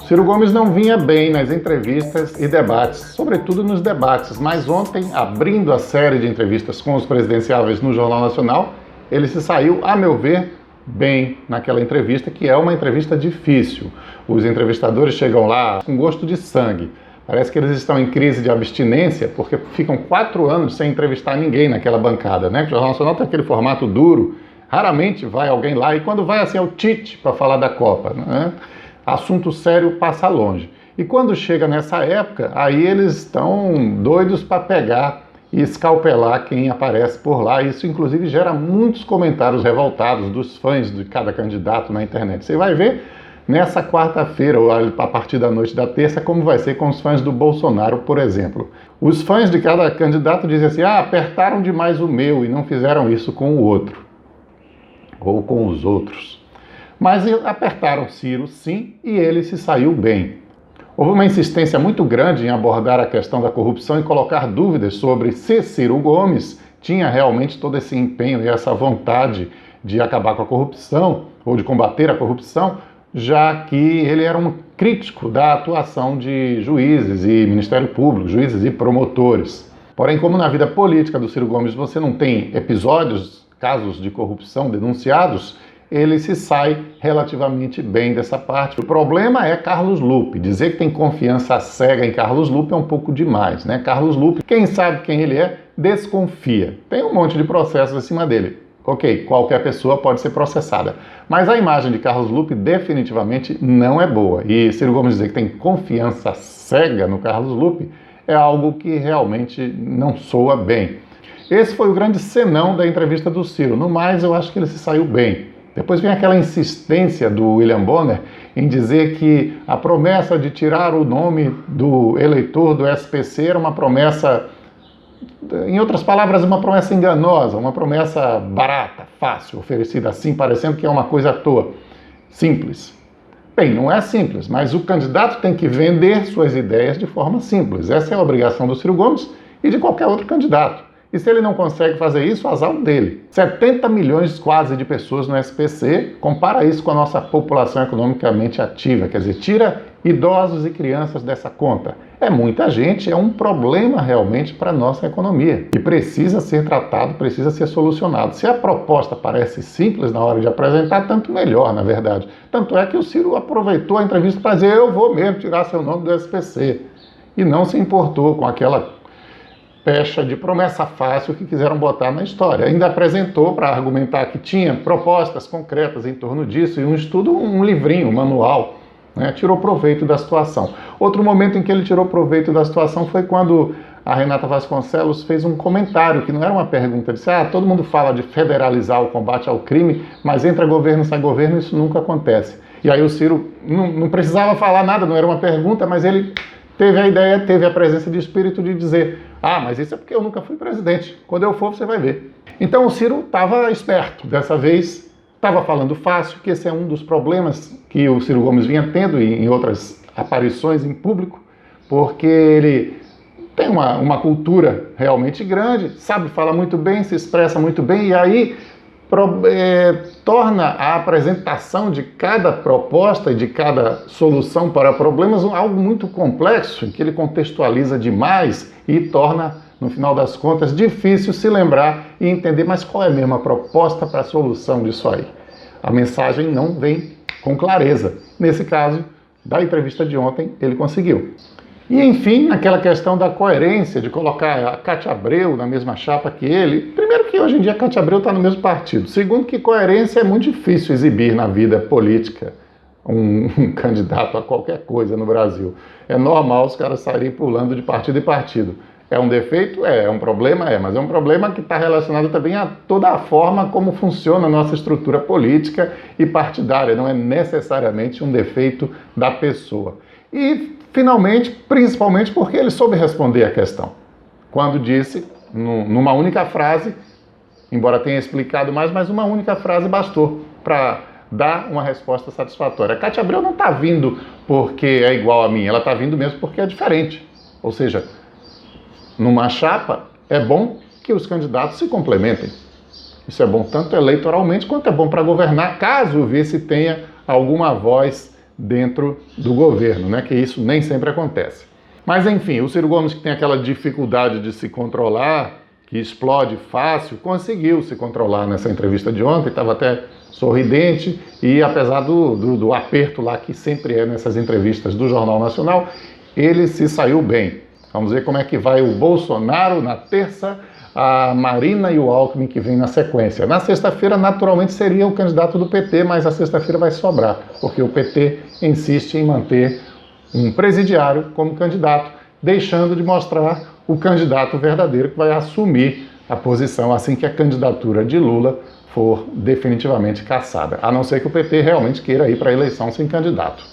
Ciro Gomes não vinha bem nas entrevistas e debates, sobretudo nos debates, mas ontem, abrindo a série de entrevistas com os presidenciáveis no Jornal Nacional, ele se saiu, a meu ver, bem naquela entrevista, que é uma entrevista difícil. Os entrevistadores chegam lá com gosto de sangue. Parece que eles estão em crise de abstinência, porque ficam 4 anos sem entrevistar ninguém naquela bancada, né? O Jornal Nacional tem aquele formato duro, raramente vai alguém lá, e quando vai assim é o Tite para falar da Copa, né? Assunto sério passa longe. E quando chega nessa época, aí eles estão doidos para pegar e escalpelar quem aparece por lá. Isso, inclusive, gera muitos comentários revoltados dos fãs de cada candidato na internet. Você vai ver nessa quarta-feira, ou a partir da noite da terça, como vai ser com os fãs do Bolsonaro, por exemplo. Os fãs de cada candidato dizem assim, apertaram demais o meu e não fizeram isso com o outro, ou com os outros. Mas apertaram Ciro, sim, e ele se saiu bem. Houve uma insistência muito grande em abordar a questão da corrupção e colocar dúvidas sobre se Ciro Gomes tinha realmente todo esse empenho e essa vontade de acabar com a corrupção, ou de combater a corrupção, já que ele era um crítico da atuação de juízes e Ministério Público, juízes e promotores. Porém, como na vida política do Ciro Gomes você não tem episódios, casos de corrupção denunciados, ele se sai relativamente bem dessa parte. O problema é Carlos Lupe. Dizer que tem confiança cega em Carlos Lupe é um pouco demais, né? Carlos Lupe, quem sabe quem ele é, desconfia. Tem um monte de processos acima dele. Ok, qualquer pessoa pode ser processada. Mas a imagem de Carlos Lupe definitivamente não é boa. E Ciro Gomes dizer que tem confiança cega no Carlos Lupe é algo que realmente não soa bem. Esse foi o grande senão da entrevista do Ciro. No mais, eu acho que ele se saiu bem. Depois vem aquela insistência do William Bonner em dizer que a promessa de tirar o nome do eleitor do SPC era uma promessa, em outras palavras, uma promessa enganosa, uma promessa barata, fácil, oferecida assim, parecendo que é uma coisa à toa, simples. Bem, não é simples, mas o candidato tem que vender suas ideias de forma simples. Essa é a obrigação do Ciro Gomes e de qualquer outro candidato. E se ele não consegue fazer isso, azar dele. 70 milhões quase de pessoas no SPC, compara isso com a nossa população economicamente ativa, quer dizer, tira idosos e crianças dessa conta. É muita gente, é um problema realmente para a nossa economia, que precisa ser tratado, precisa ser solucionado. Se a proposta parece simples na hora de apresentar, tanto melhor, na verdade. Tanto é que o Ciro aproveitou a entrevista para dizer eu vou mesmo tirar seu nome do SPC. E não se importou com aquela pecha de promessa fácil que quiseram botar na história. Ainda apresentou para argumentar que tinha propostas concretas em torno disso e um estudo, um livrinho, um manual, né? Tirou proveito da situação. Outro momento em que ele tirou proveito da situação foi quando a Renata Vasconcelos fez um comentário, que não era uma pergunta, disse, todo mundo fala de federalizar o combate ao crime, mas entra governo, sai governo, isso nunca acontece. E aí o Ciro não precisava falar nada, não era uma pergunta, mas ele teve a ideia, teve a presença de espírito de dizer mas isso é porque eu nunca fui presidente. Quando eu for, você vai ver. Então o Ciro estava esperto. Dessa vez, estava falando fácil, que esse é um dos problemas que o Ciro Gomes vinha tendo em outras aparições em público, porque ele tem uma cultura realmente grande, sabe falar muito bem, se expressa muito bem, e aí torna a apresentação de cada proposta e de cada solução para problemas algo muito complexo, em que ele contextualiza demais e torna, no final das contas, difícil se lembrar e entender, mas qual é mesmo a proposta para a solução disso aí? A mensagem não vem com clareza. Nesse caso, da entrevista de ontem, ele conseguiu. E, enfim, naquela questão da coerência, de colocar a Cátia Abreu na mesma chapa que ele. Primeiro que hoje em dia a Cátia Abreu está no mesmo partido. Segundo que coerência é muito difícil exibir na vida política um candidato a qualquer coisa no Brasil. É normal os caras saírem pulando de partido em partido. É um defeito? É um problema? Mas é um problema que está relacionado também a toda a forma como funciona a nossa estrutura política e partidária. Não é necessariamente um defeito da pessoa. E, finalmente, principalmente porque ele soube responder a questão. Quando disse, numa única frase, embora tenha explicado mais, mas uma única frase bastou para dar uma resposta satisfatória. A Cátia Abreu não está vindo porque é igual a mim, ela está vindo mesmo porque é diferente. Ou seja, numa chapa, é bom que os candidatos se complementem. Isso é bom tanto eleitoralmente quanto é bom para governar, caso o vice tenha alguma voz dentro do governo, né? Que isso nem sempre acontece. Mas enfim, o Ciro Gomes, que tem aquela dificuldade de se controlar, que explode fácil, conseguiu se controlar nessa entrevista de ontem, estava até sorridente e apesar do aperto lá que sempre é nessas entrevistas do Jornal Nacional, ele se saiu bem. Vamos ver como é que vai o Bolsonaro na terça, a Marina e o Alckmin que vem na sequência. Na sexta-feira, naturalmente, seria o candidato do PT, mas a sexta-feira vai sobrar, porque o PT insiste em manter um presidiário como candidato, deixando de mostrar o candidato verdadeiro que vai assumir a posição assim que a candidatura de Lula for definitivamente cassada, a não ser que o PT realmente queira ir para a eleição sem candidato.